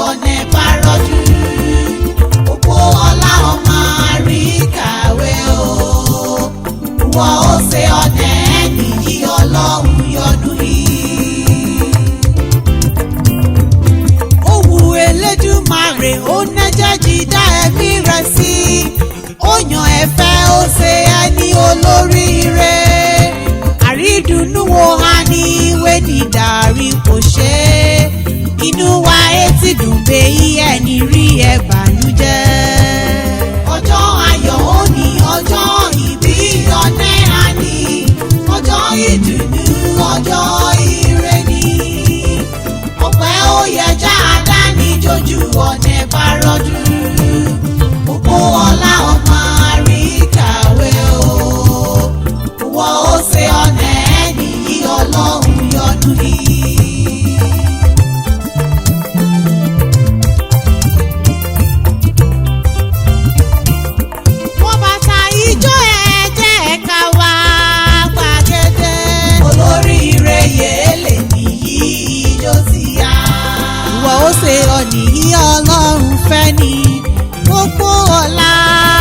ọ̀nà bá rọ́jú. Pópóọlá ọmọ àríkàwé o, wọ́n ó ṣe ọ̀nà ẹni yí ọlọ́run yọdún yìí. Ó wu Elédùmarè ó nẹ́jẹ́jì dá ẹ̀mí rẹ̀ sí, ó yan ẹ̀fẹ́ ó ṣe ẹni olóríire. Àrídùnnú wo a ní ìwé ní dàrí kò ṣe é, inú wa etí dùn pé ẹni rí ẹ bànújẹ́. Ọjọ́ ayọ̀ ó ní ọjọ́ ìbí ọ̀nẹ́ àní, ọjọ́ ìdùnnú ọjọ́ ire ni. Ọpẹ́ ó yẹ jáadá ní jójú ọ̀nẹ́ bá rọ́jú. Pópóọlá ọmọ àríkàwé o, wọ́n ó ṣe ọ̀nà ẹni yí ọlọ́run yọdún yìí. Wọ́n bàtà ijó ẹ̀jẹ̀ ẹ̀ka wá gbàgede. Olóríire yèélè nìyí ijó ti yá. Wọ́n ó ṣe ọ̀nì yí ọlọ́run fẹ́ ni. Pópóọlá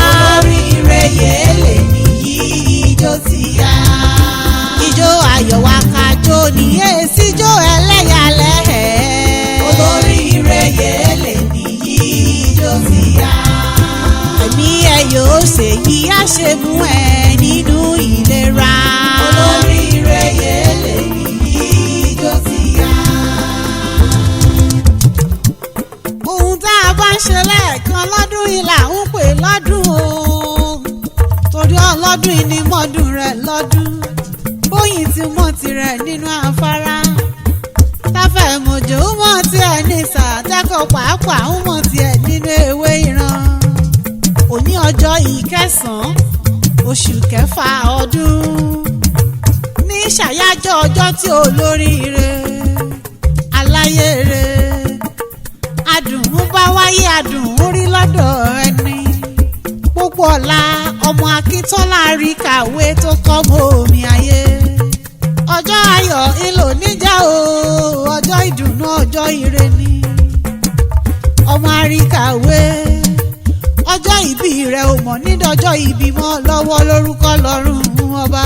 olóríire yèélè nìyí ijó ti yá. Ijó ayọ̀ wa kájó ní èsì ijó ẹlẹ́yàlẹ́. Olóríire yèélè nìyí ijó ti yá. Ẹ̀mí ẹ yóò ṣèyí àṣemú ẹ nínú ìlera. Olóríire yèélè nìyí ijó ti yá. Ohun tá a bá ń ṣe lẹ́ẹ̀kan lọ́dún yìí là ń pè lọ́dún o, torí ọlọ́dún yìí ni mọ́dún rẹ̀ lọ́dún. Bóyin ti mọ̀ tirẹ̀ nínú afárá, táfẹ́ mọ̀jọ́ ń mọ̀ tiẹ̀ ní sàtẹ́kọ̀ pàápàá ń mọ̀ tiẹ̀ nínú ewé ìran. Òní ọjọ́ ìkẹsàn-án oṣù kẹfà ọdún, ní ṣàyájọ́ ọjọ́ tí olóríire aláyére adùn ń bá wáyé adùn ń rí lọ́dọ̀ ẹni. Pópóọlá ọmọ Akíntọ́lá àríkàwé tó kọ́ mọ́ omi ayé. Ọjọ́ ayọ̀ ìlò níjà o, ọjọ́ ìdùnnú ọjọ́ ire ni. Ọmọ àríkàwé ọjọ́ ìbí rẹ̀ ò mọ̀ nídọ̀jọ́ ìbí mọ́ lọ́wọ́ lórúkọ lọ́rùn ọba.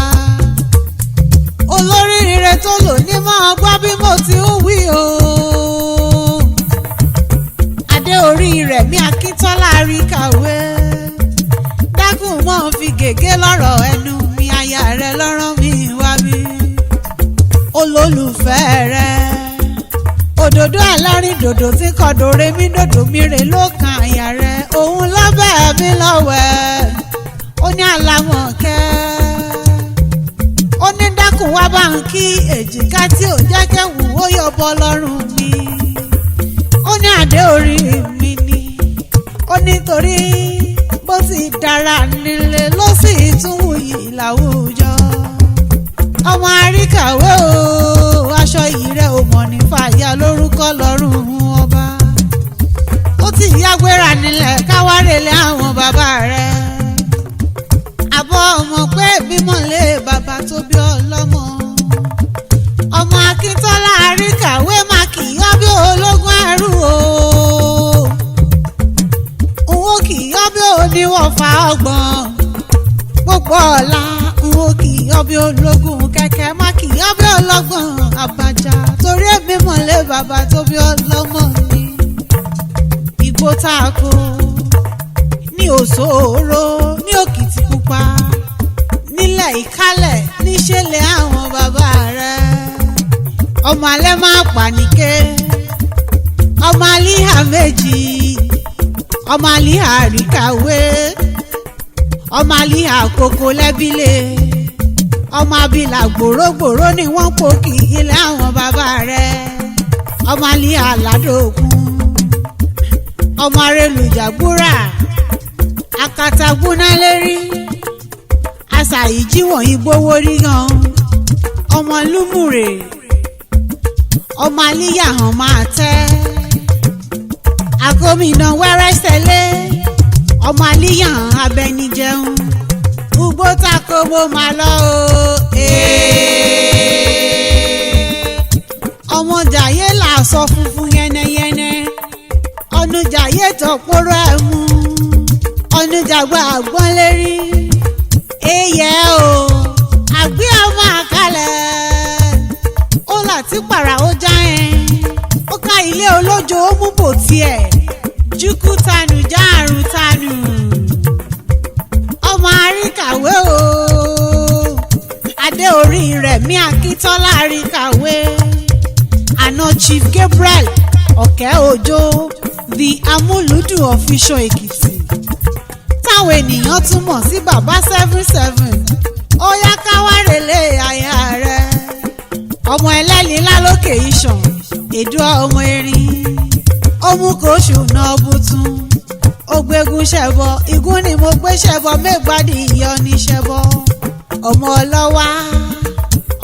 Olóríire tó lò ní máa gbọ́ bí mo ti ń wí o. Adé orí rẹ̀ mi Akíntọ́lá àríkàwé. Dákun mọ́ fi gègé lọ́rọ̀ ẹnu mi, aya rẹ̀ lọ́rọ̀ mi wá bí. Olólùfẹ́ rẹ̀ òdòdó ẹlẹ́rìn dòdò tí kọ̀dọ̀ re mí dòdò mi rè ló kan àyà rẹ̀. Òun lọ́bẹ̀ mi lọ́wẹ̀ ó ní Àlàmọ̀kẹ́, ó ní dákun wá bá ń kí èjìká tí ò jẹ́ kẹ́wù ó yọbọ lọ́rùn mi. Ó ní adé orí mi ni, ó nítorí bó ti dára nílé ló sì tún wuyì láwùjọ. Ọmọ àríkàwé o, aṣọ yìí rẹ̀ ò mọ̀ ní fàyà lórúkọ lọ́rùn ọba. Ó ti yágbéra nílẹ̀ káwárelé àwọn bàbá rẹ̀. Àbọ̀ ọmọ pé mímọ̀ lé bàbá tó bí ọlọ́mọ. Ọmọ Akíntọ́lá àríkàwé má kì í yọ́ bí ológun ẹrú o. Òun kì í yọ́ bí oníwọ̀fà ọgbọ̀n. Pópóọlá òun kì í yọ́ bí ológun kẹ̀kẹ́, má kì í yọ́ bí ọlọ́gbọ̀n àbàjá, torí èmi mọ̀lé bàbá tó bí ọlọ́mọ ni. Igbotako ní Òṣòro ní Òkìtìpupa nílẹ̀ Ìkálẹ̀ níṣẹ̀lẹ̀ àwọn bàbá rẹ̀. Ọmọ alẹ́ máa pàníké, ọmọ alíhà méjì, ọmọ alíhà àríkàwé, ọmọ alíhà kòkó lẹ́bílẹ̀, ọmọ abilà gbòrógbòró ni wọ́n pòkì ilé àwọn bàbá rẹ̀. Ọmọ alíhà ládòkun, ọmọ arẹlùjàgbúrà akatagbóná lérí, àṣà ìjíwọ̀nyí gbówó rí gan. Ọmọ lúmùrè, ọmọ alíyà hàn máa tẹ́, àgómìnà wẹ́rẹ́sẹ̀lẹ̀, ọmọ alíyà hàn abẹnijẹun. Igbotako mo máa lọ o. Ọmọ jàyé là sọ funfun yẹnẹyẹnẹ, ayé tọpọrọ ẹ mú ọ̀nùjàgbà àgbọ́n lérí èyẹ o àgbé ọmọ àkàlẹ̀ ó láti pàrà ó já ẹ ó ká ilé olójo ó mú bò tiẹ̀ jùkú tanu já àrùn tanu ọmọ àríkàwé o adé orí rẹ̀ mí akíntọ́lá àríkàwé àná Chief Gabriel ọ̀kẹ́ òjò the amúlùdùn official Èkìtì táwọn ènìyàn tún mọ̀ sí bàbá 77 ó yá káwárelé aya rẹ̀ ọmọ ẹlẹ́ni lálókè ìṣàn èdúà ọmọ erin ó mú kó ṣùnà bùtùn ó gbégun ṣẹbọ igún ni mo gbé ṣẹbọ mẹ́gbàdì ìyá oníṣẹbọ ọmọ ọlọ́wà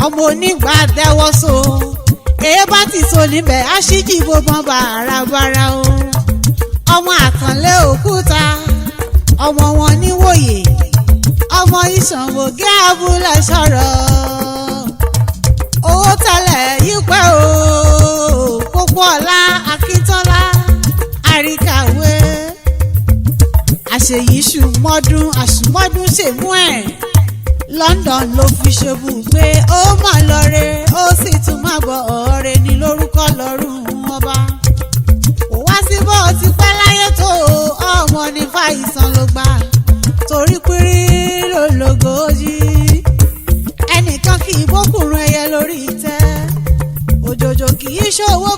ọmọ onígbà tẹ́wọ́sọ èyí bá ti so níbẹ̀ aṣíjì gbogbo bàràbàrà o ọmọ àkànlé òkúta ọmọ wọn níwòye ọmọ ìṣànwògé abúlé sọ̀rọ̀ owó tẹ́lẹ̀ yípẹ́ o POPOOLA Akíntọ́lá àríkàwé àṣeyíṣù mọ́dún àṣùmọ́dún ṣèmú ẹ̀ London ló fi ṣebù pé ó mà lọ́re ó sì tún má bọ̀ ọ̀rẹ́ ní lórúkọ lọ́rùn ọba kò wá sí bó ti pẹ́ láyé tó ọmọ ní fàìsàn ló gbà torí pírí lòlógójì ẹnìkan kì í bókùnrin ẹyẹ lórí ìtẹ́ òjòjò kì í ṣòwò